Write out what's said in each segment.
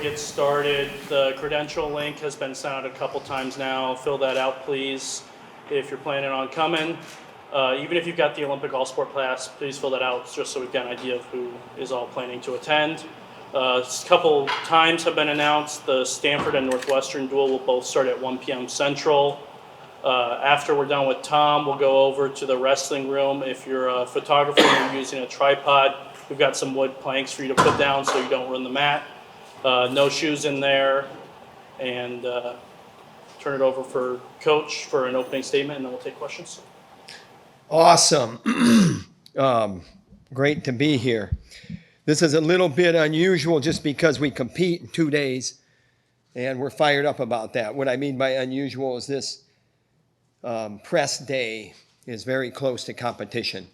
get started, the credential link has been sent out a couple times now. Fill that out, please, if you're planning on coming. Even if you've got the Olympic All-Sport class, please fill that out just so we've got an idea of who is all planning to attend. A couple times have been announced. The Stanford and Northwestern duel will both start at 1 p.m. Central. After we're done with Tom, we'll go over to the wrestling room. If you're a photographer and you're using a tripod, we've got some wood planks for you to put down so you don't ruin the mat. No shoes in there. And turn it over for Coach for an opening statement, and then we'll take questions. Awesome. Great to be here. This is a little bit unusual just because we compete in 2 days, and we're fired up about that. What I mean by unusual is this press day is very close to competition.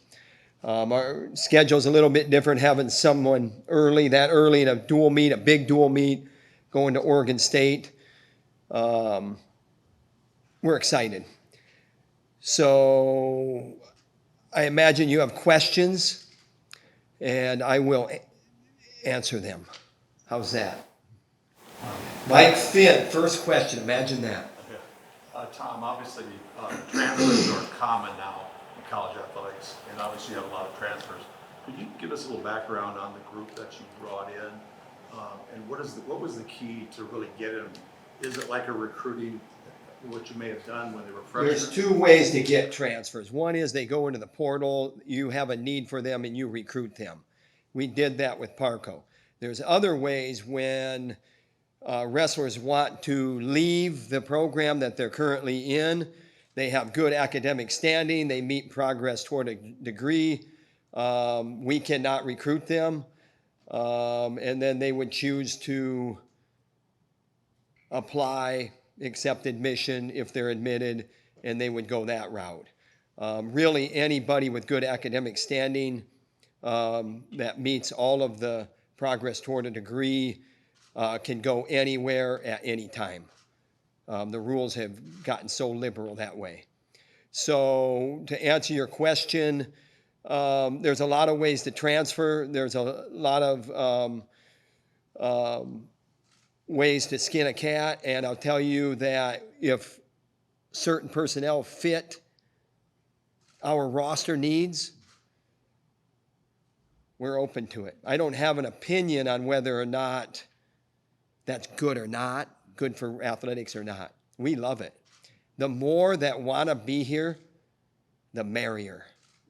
Our schedule's a little bit different, having someone that early in a dual meet, a big dual meet, going to Oregon State. We're excited. So I imagine you have questions, and I will answer them. How's that? Mike Finn, first question. Imagine that. Tom, obviously transfers are common now in college athletics, and obviously you have a lot of transfers. Could you give us a little background on the group that you brought in, and what was the key to really get him? Is it like a recruiting, what you may have done when they were freshmen? There's 2 ways to get transfers. One is they go into the portal, you have a need for them, and you recruit them. We did that with Parco. There's other ways when wrestlers want to leave the program that they're currently in. They have good academic standing. They meet progress toward a degree. We cannot recruit them. And then they would choose to apply, accept admission if they're admitted, and they would go that route. Really, anybody with good academic standing that meets all of the progress toward a degree can go anywhere at any time. The rules have gotten so liberal that way. So to answer your question, there's a lot of ways to transfer. There's a lot of ways to skin a cat, and I'll tell you that if certain personnel fit our roster needs, we're open to it. I don't have an opinion on whether or not that's good or not, good for athletics or not. We love it. The more that want to be here, the merrier.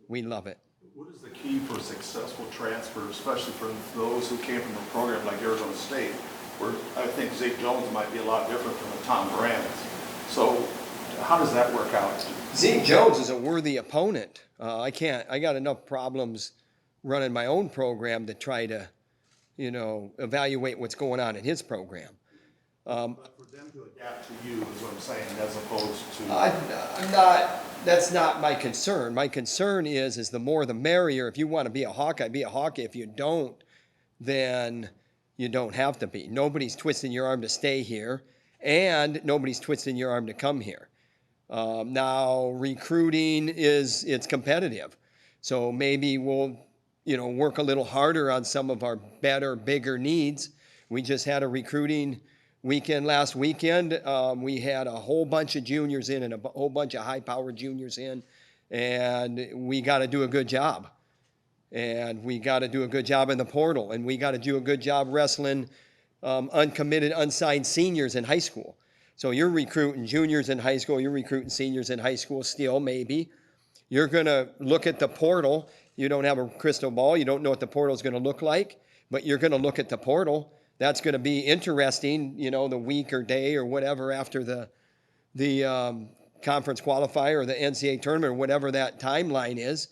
We love it. What is the key for successful transfer, especially for those who came from a program like Arizona State, where I think Zeke Jones might be a lot different from a Tom Brand? So how does that work out? Zeke Jones is a worthy opponent. I got enough problems running my own program to try to, evaluate what's going on in his program. But for them to adapt to you is what I'm saying, as opposed to... That's not my concern. My concern is the more the merrier. If you want to be a Hawkeye, be a Hawkeye. If you don't, then you don't have to be. Nobody's twisting your arm to stay here, and nobody's twisting your arm to come here. Now, recruiting it's competitive. So maybe we'll, work a little harder on some of our better, bigger needs. We just had a recruiting weekend last weekend. We had a whole bunch of juniors in and a whole bunch of high-powered juniors in, and we got to do a good job. And we got to do a good job in the portal, and we got to do a good job wrestling uncommitted, unsigned seniors in high school. So you're recruiting juniors in high school, you're recruiting seniors in high school still, maybe. You're going to look at the portal. You don't have a crystal ball. You don't know what the portal is going to look like, but you're going to look at the portal. That's going to be interesting, the week or day or whatever after the conference qualifier or the NCAA tournament or whatever that timeline is.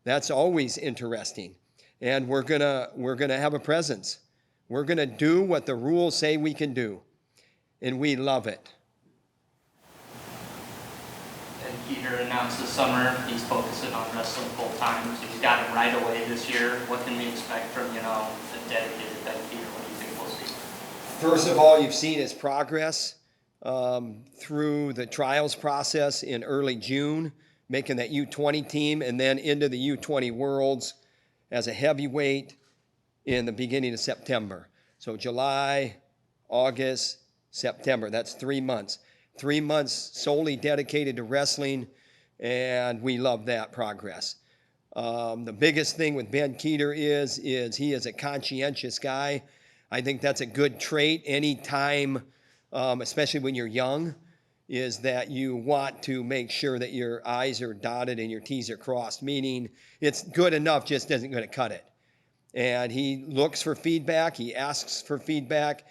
That's always interesting. And we're gonna have a presence. We're going to do what the rules say we can do, and we love it. And Heer announced this summer he's focusing on wrestling full time, so he's got him right away this year. What can we expect from, a dedicated Heer? What do you think we'll see? First of all, you've seen his progress through the trials process in early June, making that U20 team, and then into the U20 Worlds as a heavyweight in the beginning of September. So July, August, September. That's 3 months. 3 months solely dedicated to wrestling, and we love that progress. The biggest thing with Ben Keer is he is a conscientious guy. I think that's a good trait anytime, especially when you're young, is that you want to make sure that your I's are dotted and your T's are crossed, meaning it's good enough just isn't going to cut it. And he looks for feedback. He asks for feedback.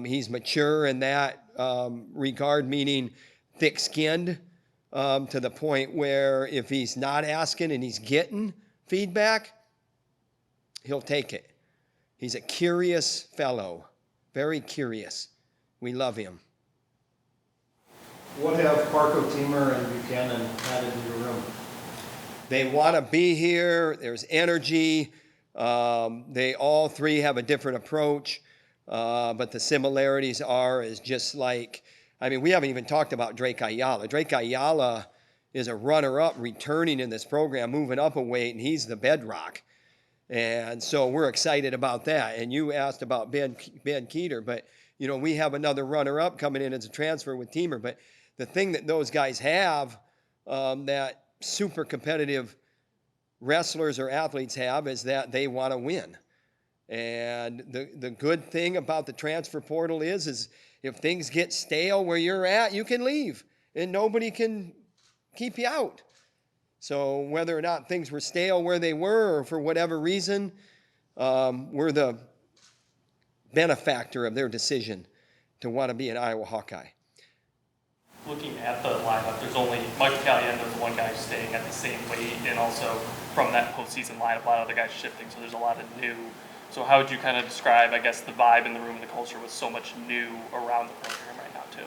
He's mature in that regard, meaning thick-skinned, to the point where if he's not asking and he's getting feedback, he'll take it. He's a curious fellow, very curious. We love him. What have Parco Teer and Buchanan added to your room? They want to be here. There's energy. They all three have a different approach, but the similarities is just like, I mean, we haven't even talked about Drake Ayala. Drake Ayala is a runner-up returning in this program, moving up a weight, and he's the bedrock. And so we're excited about that. And you asked about Ben Keer, but, you know, we have another runner-up coming in as a transfer with Teemer. But the thing that those guys have that super competitive wrestlers or athletes have is that they want to win. And the good thing about the transfer portal is if things get stale where you're at, you can leave and nobody can keep you out. So whether or not things were stale where they were or for whatever reason, we're the benefactor of their decision to want to be an Iowa Hawkeye. Looking at the lineup, there's only Mike Caliendo's one guy staying at the same weight, and also from that postseason lineup, a lot of other guys shifting, so there's a lot of new. So how would you kind of describe, I guess, the vibe in the room and the culture with so much new around the program right now, too?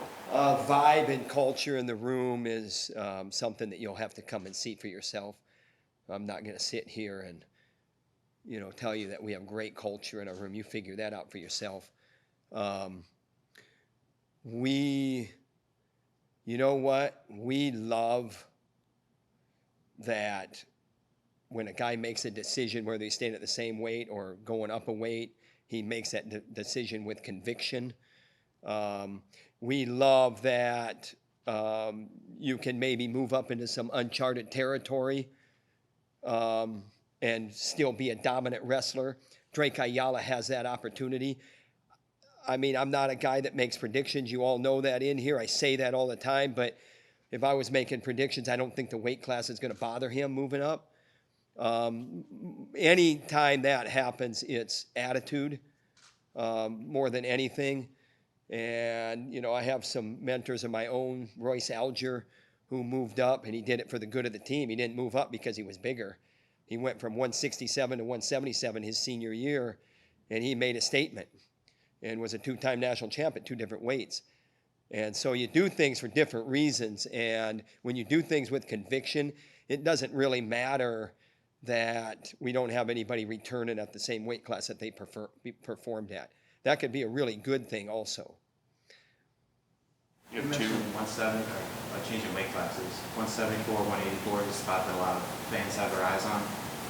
Vibe and culture in the room is something that you'll have to come and see for yourself. I'm not going to sit here and, you know, tell you that we have great culture in our room. You figure that out for yourself. You know what? We love that when a guy makes a decision, whether he's staying at the same weight or going up a weight, he makes that decision with conviction. We love that you can maybe move up into some uncharted territory and still be a dominant wrestler. Drake Ayala has that opportunity. I mean, I'm not a guy that makes predictions. You all know that in here. I say that all the time. But if I was making predictions, I don't think the weight class is going to bother him moving up. Anytime that happens, it's attitude more than anything. And, you know, I have some mentors of my own, Royce Alger, who moved up, and he did it for the good of the team. He didn't move up because he was bigger. He went from 167 to 177 his senior year, and he made a statement and was a two-time national champ at two different weights. And so you do things for different reasons, and when you do things with conviction, it doesn't really matter that we don't have anybody returning at the same weight class that they performed at. That could be a really good thing also. You mentioned 170, changing weight classes. 174, 184 is a spot that a lot of fans have their eyes on.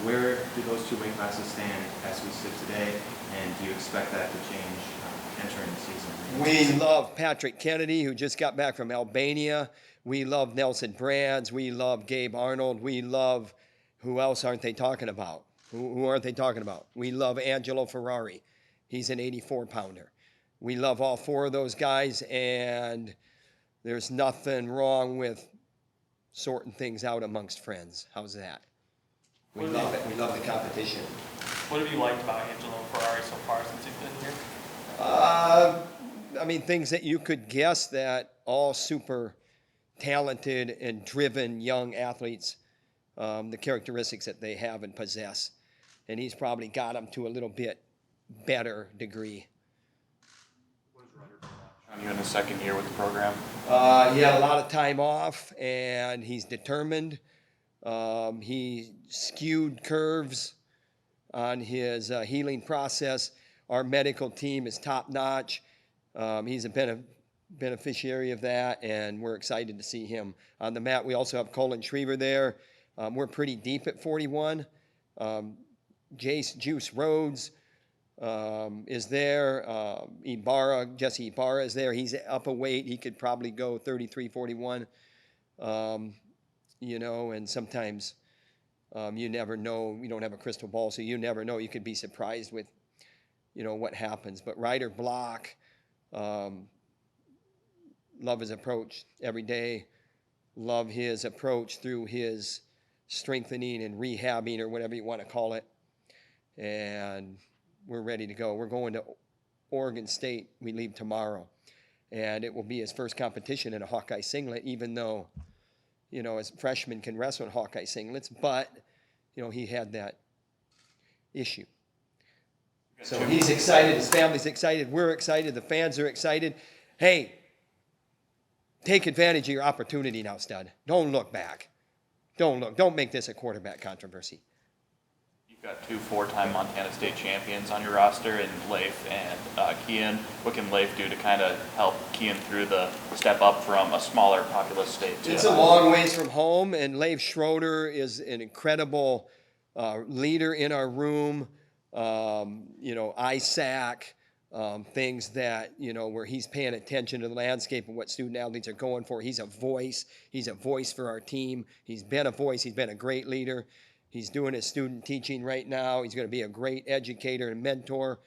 Where do those two weight classes stand as we sit today, and do you expect that to change entering the season? We love Patrick Kennedy, who just got back from Albania. We love Nelson Brands. We love Gabe Arnold. We love, who else aren't they talking about? Who aren't they talking about? We love Angelo Ferrari. He's an 84-pounder. We love all four of those guys, and there's nothing wrong with sorting things out amongst friends. How's that? We love it. We love the competition. What have you liked about Angelo Ferrari so far since he's been here? I mean, things that you could guess that all super talented and driven young athletes, the characteristics that they have and possess. And he's probably got them to a little bit better degree. You're in the second year with the program. He had a lot of time off, and he's determined. He skewed curves on his healing process. Our medical team is top-notch. He's a beneficiary of that, and we're excited to see him on the mat. We also have Colin Schriever there. We're pretty deep at 41. Jace Juice Rhodes, is there. Jesse Ibarra is there. He's up a weight. He could probably go 33-41. And sometimes you never know. You don't have a crystal ball, so you never know. You could be surprised with, what happens. But Ryder Block, love his approach every day. Love his approach through his strengthening and rehabbing or whatever you want to call it. And we're ready to go. We're going to Oregon State. We leave tomorrow. And it will be his first competition in a Hawkeye singlet, even though, as freshmen can wrestle in Hawkeye singlets. But, he had that issue. So he's excited. His family's excited. We're excited. The fans are excited. Hey, take advantage of your opportunity now, stud. Don't look back. Don't make this a quarterback controversy. You've got 2 4-time Montana State champions on your roster in Leif and Kean. What can Leif do to kind of help Kean through the step up from a smaller populous state to It's a long ways from home, and Leif Schroeder is an incredible leader in our room. ISAC, things that, where he's paying attention to the landscape and what student athletes are going for. He's a voice. He's a voice for our team. He's been a voice. He's been a great leader. He's doing his student teaching right now. He's going to be a great educator and mentor.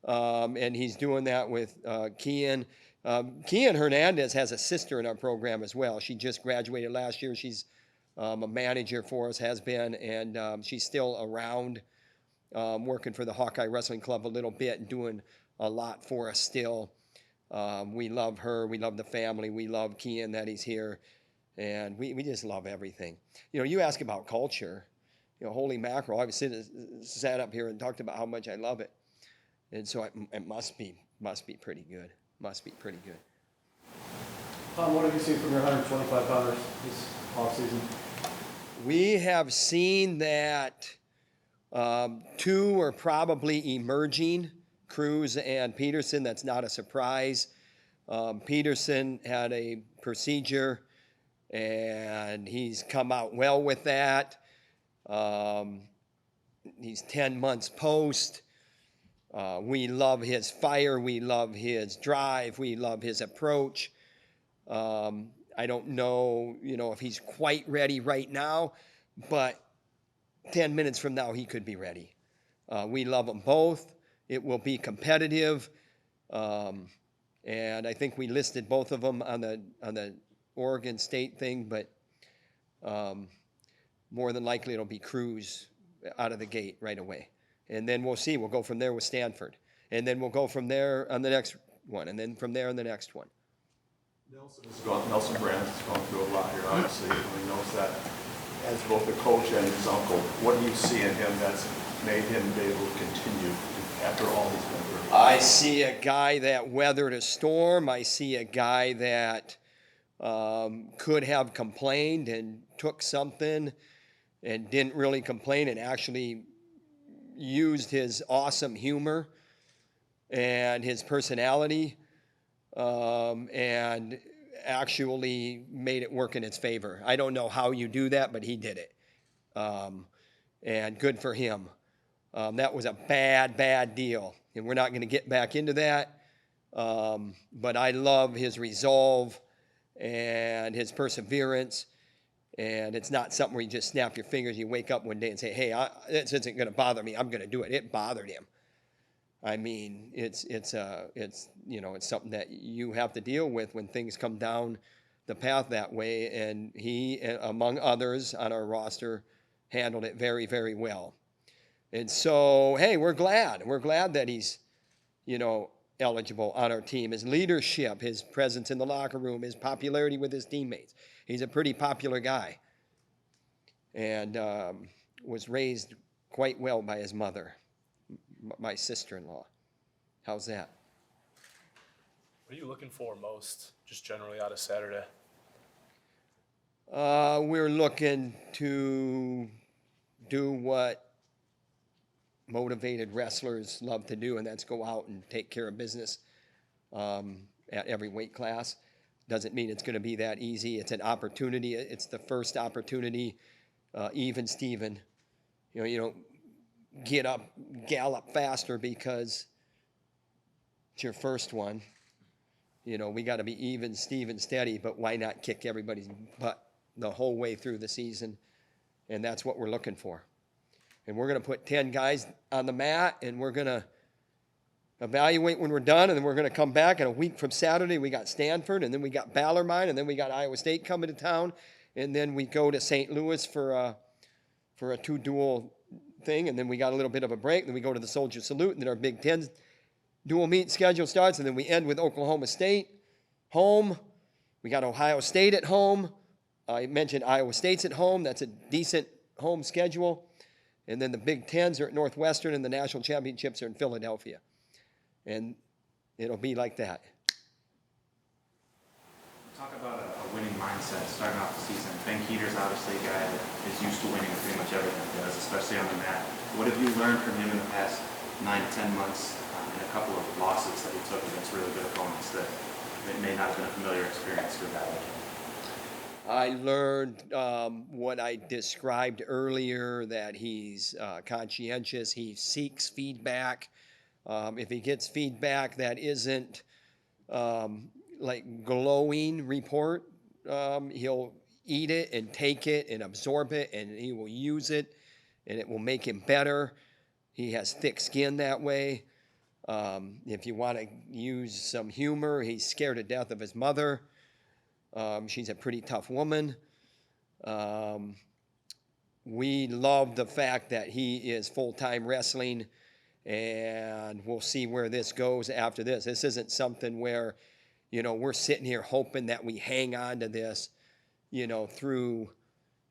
And he's doing that with Kean. Kean Hernandez has a sister in our program as well. She just graduated last year. She's a manager for us, has been, and she's still around, working for the Hawkeye Wrestling Club a little bit and doing a lot for us still. We love her. We love the family. We love Kean that he's here. And we just love everything. You ask about culture. Holy mackerel, I've sat up here and talked about how much I love it. And so it must be pretty good. Must be pretty good. Tom, what have you seen from your 125-pounders this offseason? We have seen that 2 are probably emerging, Cruz and Peterson. That's not a surprise. Peterson had a procedure, and he's come out well with that. He's 10 months post. We love his fire. We love his drive. We love his approach. I don't know, if he's quite ready right now, but 10 minutes from now, he could be ready. We love them both. It will be competitive. And I think we listed both of them on the Oregon State thing, but more than likely it'll be Cruz out of the gate right away. And then we'll see. We'll go from there with Stanford. And then we'll go from there on the next one. And then from there on the next one. Nelson Brand has gone through a lot here, obviously. He knows that as both a coach and his uncle. What do you see in him that's made him be able to continue after all he's been through? I see a guy that weathered a storm. I see a guy that could have complained and took something and didn't really complain and actually used his awesome humor and his personality and actually made it work in its favor. I don't know how you do that, but he did it. And good for him. That was a bad deal. And we're not going to get back into that. But I love his resolve and his perseverance. And it's not something where you just snap your fingers, you wake up one day and say, hey, this isn't going to bother me, I'm going to do it. It bothered him. I mean, it's something that you have to deal with when things come down the path that way. And he, among others on our roster, handled it very, very well. And so, hey, we're glad. We're glad that he's, eligible on our team. His leadership, his presence in the locker room, his popularity with his teammates. He's a pretty popular guy and was raised quite well by his mother, my sister-in-law. How's that? What are you looking for most, just generally out of Saturday? We're looking to do what motivated wrestlers love to do, and that's go out and take care of business at every weight class. Doesn't mean it's going to be that easy. It's an opportunity. It's the first opportunity, even Steven. You don't get up, gallop faster because it's your first one. You know, we got to be even, Steven, steady, but why not kick everybody's butt the whole way through the season? And that's what we're looking for. And we're going to put 10 guys on the mat, and we're going to evaluate when we're done, and then we're going to come back. And a week from Saturday, we got Stanford, and then we got Bellarmine, and then we got Iowa State coming to town, and then we go to St. Louis for a two-dual thing, and then we got a little bit of a break. Then we go to the Soldier Salute, and then our Big Ten dual meet schedule starts, and then we end with Oklahoma State home. We got Ohio State at home. I mentioned Iowa State's at home. That's a decent home schedule. And then the Big Tens are at Northwestern, and the national championships are in Philadelphia. And it'll be like that. Talk about a winning mindset starting off the season. Ben Keeter's obviously a guy that is used to winning pretty much everything he does, especially on the mat. What have you learned from him in the past 9 to 10 months and a couple of losses that he took against really good opponents that may not have been a familiar experience for a guy like him? I learned what I described earlier, that he's conscientious. He seeks feedback. If he gets feedback that isn't like glowing report, he'll eat it and take it and absorb it, and he will use it, and it will make him better. He has thick skin that way. If you want to use some humor, he's scared to death of his mother. She's a pretty tough woman. We love the fact that he is full-time wrestling, and we'll see where this goes after this. This isn't something where, you know, we're sitting here hoping that we hang on to this, you know, through,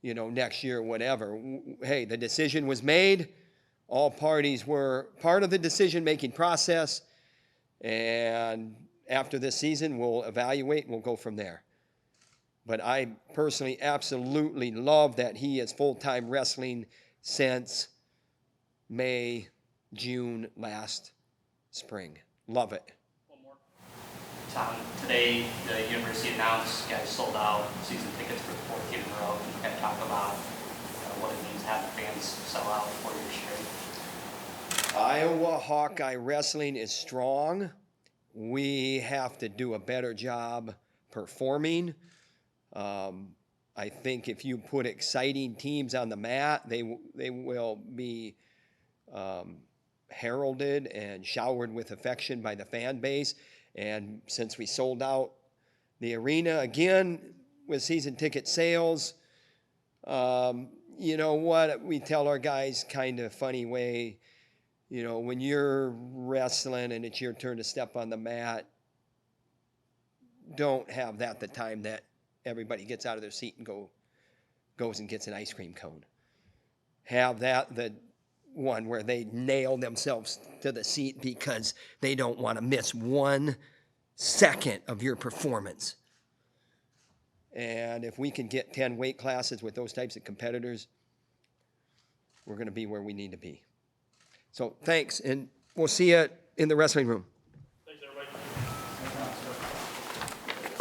you know, next year or whatever. Hey, the decision was made. All parties were part of the decision-making process, and after this season, we'll evaluate and we'll go from there. But I personally absolutely love that he is full-time wrestling since May, June last spring. Love it. One more. Tom, today the university announced guys sold out season tickets for the fourth year in a row. Can you kind of talk about what it means to have fans sell out 4 years straight? Iowa Hawkeye Wrestling is strong. We have to do a better job performing. I think if you put exciting teams on the mat, they will be heralded and showered with affection by the fan base. And since we sold out the arena again with season ticket sales, you know what? We tell our guys kind of funny way, you know, when you're wrestling and it's your turn to step on the mat, don't have that the time that everybody gets out of their seat and goes and gets an ice cream cone. Have that the one where they nail themselves to the seat because they don't want to miss 1 second of your performance. And if we can get 10 weight classes with those types of competitors, we're going to be where we need to be. So thanks, and we'll see you in the wrestling room.